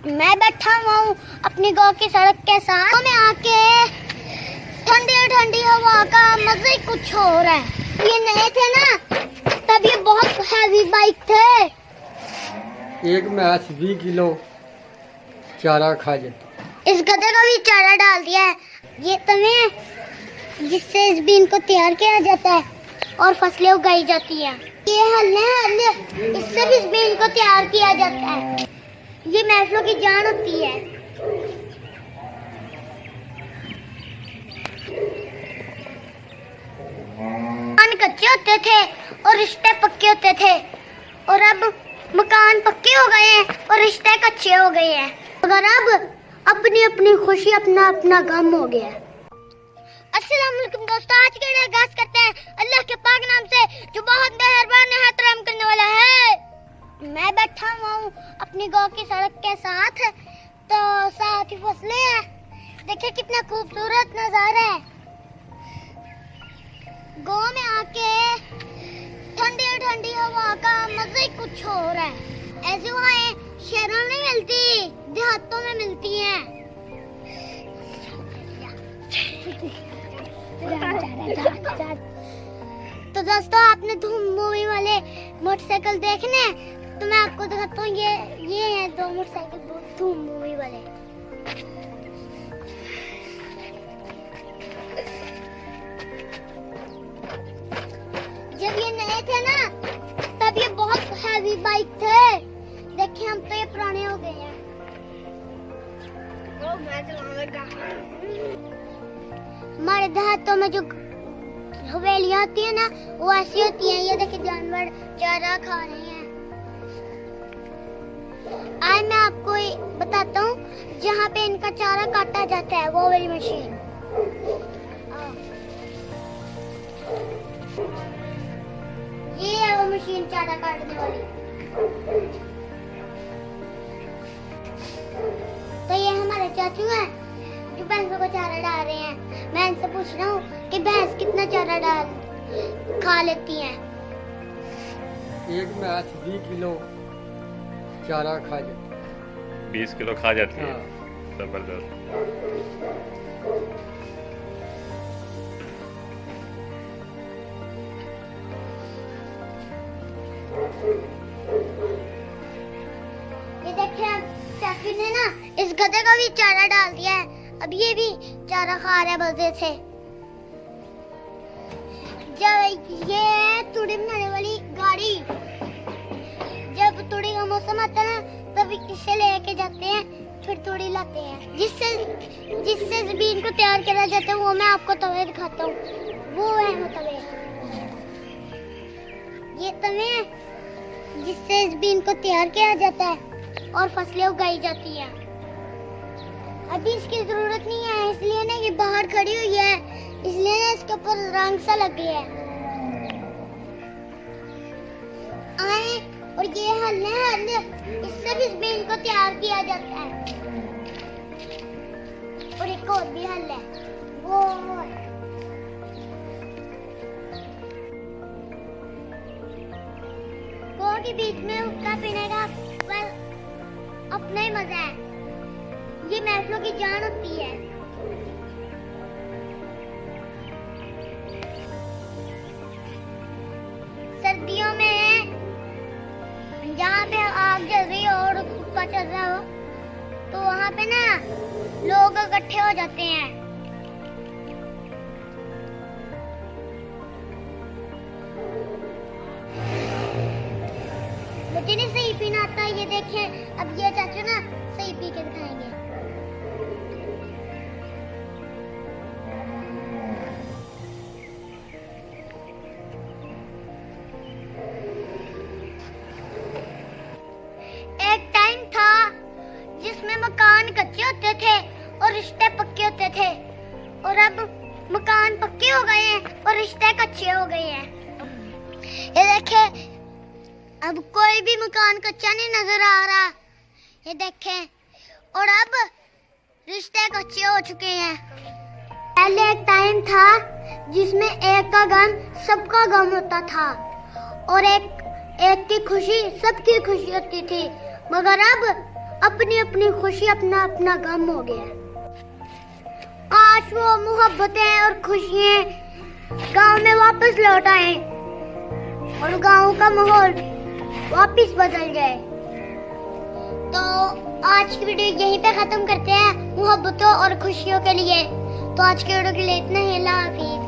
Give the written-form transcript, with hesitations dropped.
मैं बैठा हुआ हूँ अपनी गांव की सड़क के साथ में आके ठंडी ठंडी हवा का मजा ही कुछ और है। ये नए थे ना तब ये बहुत हैवी बाइक थे। एक मैच 20 किलो चारा खा जाता। इस गधे का भी चारा डाल दिया है। ये तवे जिससे इस बीन को तैयार किया जाता है और फसलें उगाई जाती हैं। ये हल इससे भी इस बीन को तैयार किया जाता है। ये महफलों की जान होती है। मकान कच्चे होते थे और रिश्ते पक्के होते थे और अब मकान पक्के हो गए हैं और रिश्ते कच्चे हो गए हैं। मगर अब अपनी अपनी खुशी अपना अपना गम हो गया है। अस्सलाम वालेकुम दोस्तों, आज के आगाज करते हैं अल्लाह के पाक नाम से जो बहुत मेहरबान है, रहम करने वाला है। मैं बैठा हुआ हूँ अपनी गांव की सड़क के साथ, तो साथ ही फसलें हैं। देखिए कितना खूबसूरत नजारा है। गांव में आके ठंडी ठंडी हवा का मजा ही कुछ और है। ऐसी हवाएं शहरों में मिलती, देहातों में मिलती हैं। तो दोस्तों, आपने धूम मूवी वाले मोटरसाइकिल देखने, तो मैं आपको दिखाता हूँ। ये है दो मोटरसाइकिल धूम मूवी वाले। जब ये नए थे ना तब ये बहुत हैवी बाइक थे। देखिए हम तो ये पुराने हो गए हैं। हमारे देहातों में जो हवेलियां होती है ना वो ऐसी होती हैं। ये देखिए जानवर चारा खा रहे हैं। आज मैं आपको बताता हूँ जहाँ पे इनका चारा काटा जाता है, वो वाली मशीन। ये है वो मशीन चारा काटने वाली। तो ये हमारे चाचू हैं जो भैंसों को चारा डाल रहे हैं। मैं इनसे पूछ रहा हूँ कि भैंस कितना चारा खा लेती हैं। एक मैच 20 किलो चारा खा जाता। 20 किलो खा जाती है। हाँ। जबरदस्त। ये देखिए चाचू ने ना इस गधे का भी चारा डाल दिया है। अब ये भी चारा खा रहा है मजे से। जब ये तूड़ी बनाने वाली गाड़ी, जब तूड़ी का मौसम आता है ना तब इसे लेके जाते हैं, फिर तूड़ी लाते हैं। जिससे जमीन को तैयार किया जाता है वो मैं आपको तवे दिखाता हूँ। वो है वो तवे। ये तवे हैं जिससे जमीन को तैयार किया जाता है और फसलें उगाई जाती हैं। अभी इसकी जरूरत नहीं है, इसलिए ना ये बाहर खड़ी हुई है, इसलिए ना इसके ऊपर रंग सा लग गया है। आए और ये हल इससे भी जमीन को तैयार किया जाता है। और एक और भी हल है, वो के बीच में हुक्का पीने का अपना ही मजा है। ये महफलों की जान होती है। सर्दियों में जहाँ पे आग जल रही हो और हुक्का चल रहा हो तो वहाँ पे ना लोग इकट्ठे हो जाते हैं। मुझे नहीं सही पीना आता। ये देखें, अब ये चाचू ना सही पी के दिखाएंगे। एक टाइम था जिसमें मकान कच्चे होते थे और रिश्ते पक्के होते थे और अब मकान पक्के हो गए हैं और रिश्ते कच्चे हो गए हैं। ये देखें, अब कोई भी मकान कच्चा नहीं नजर आ रहा। ये देखें, और अब रिश्ते कच्चे हो चुके हैं। पहले एक टाइम था जिसमें एक का गम सबका गम होता था और एक की खुशी सबकी खुशी होती थी। मगर अब अपनी अपनी खुशी अपना अपना गम हो गया। काश वो मोहब्बतें और खुशियाँ गांव में वापस लौट आए और गांव का माहौल वापस बदल जाए। तो आज की वीडियो यहीं पे खत्म करते हैं मोहब्बतों और खुशियों के लिए। तो आज के वीडियो के लिए इतना ही। अल्लाह हाफिज।